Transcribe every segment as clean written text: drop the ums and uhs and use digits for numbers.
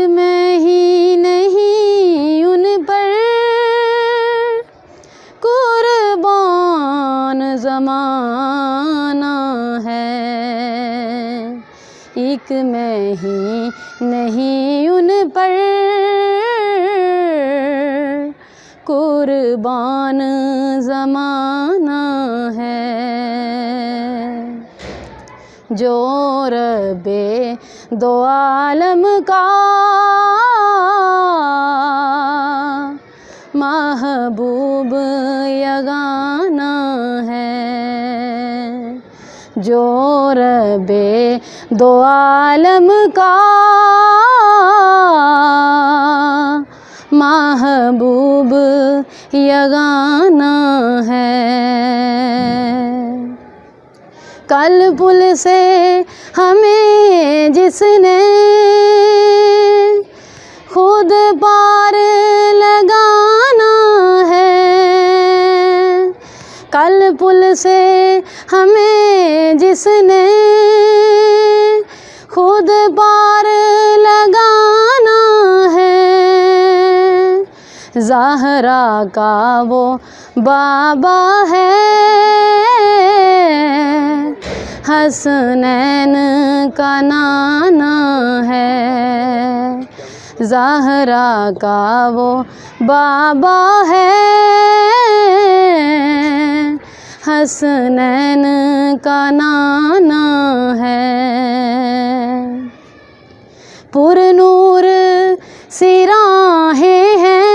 मैं ही नहीं उन पर कुर्बान ज़माना है। एक मैं ही नहीं उन पर कुर्बान ज़माना है। जो रब्बे दो आलम का महबूब यगाना है। जो रब्बे दो आलम का महबूब यगाना है। कल पुल से हमें जिसने खुद पार लगाना है। कल पुल से हमें जिसने खुद पार लगाना है। ज़हरा का वो बाबा है, हसनैन का नाना है। ज़हरा का वो बाबा है, हसनैन का नाना है। पुरनूर सिराहें हैं,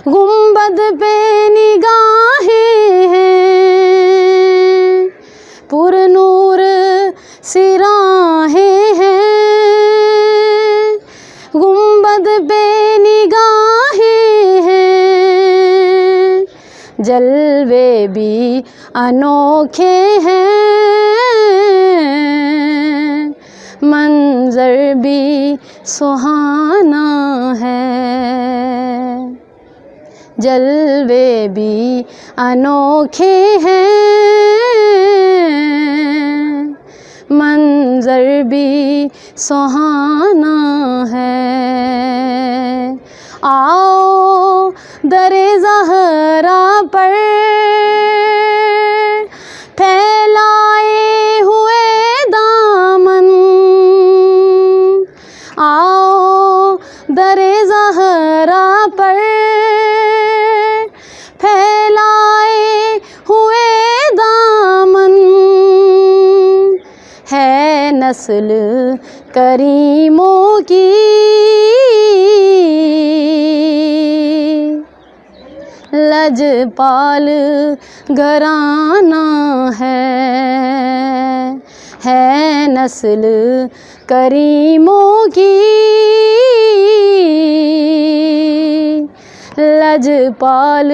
गुंबद पे निगाहें हैं। पुरनूर सिराहें हैं, गुंबद पे निगाहें हैं। जलवे भी अनोखे हैं, मंजर भी सुहाना है। जलवे भी अनोखे हैं, मंजर भी सुहाना है। आओ दरे ज़हरा पर फैलाए हुए दामन। आओ दरे ज़हरा पर फैलाए हुए दामन। है नस्ल करीमों की लजपाल घराना है नस्ल करीमों की लजपाल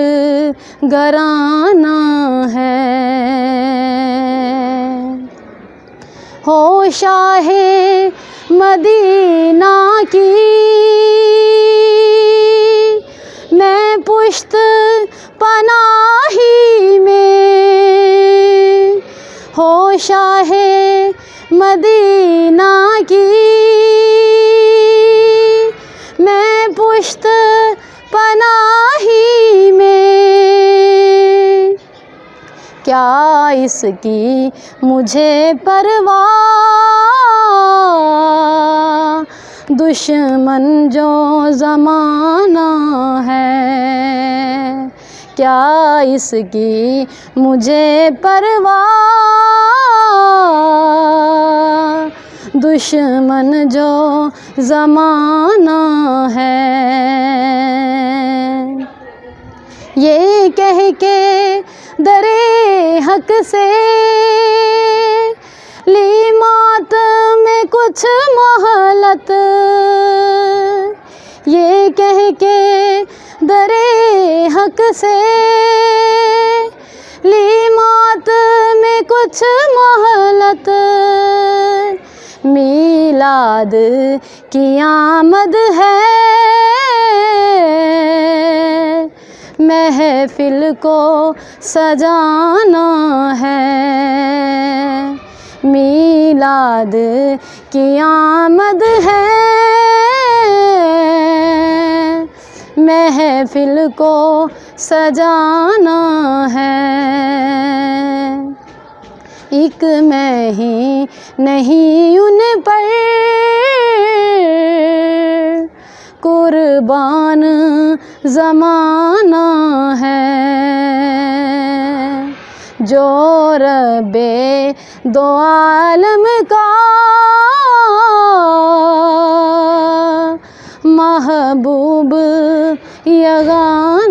घराना है। हो शाहे मदीना की मैं पुश्त पनाही में। हो शाहे मदीना की मैं पुश्त पनाही में। क्या इसकी मुझे परवाह, दुश्मन जो ज़माना है। क्या इसकी मुझे परवाह, दुश्मन जो ज़माना है। ये कह के दरे हक से ली मौत में कुछ मोहलत। ये कह के दरे हक से ली मौत में कुछ मोहलत। मीलाद की आमद है, महफिल को सजाना है। मीलाद की आमद है, महफिल को सजाना है। एक मैं ही नहीं उन पर कुर्बान ज़माना है, जो रब्बे दो आलम का महबूब यगाना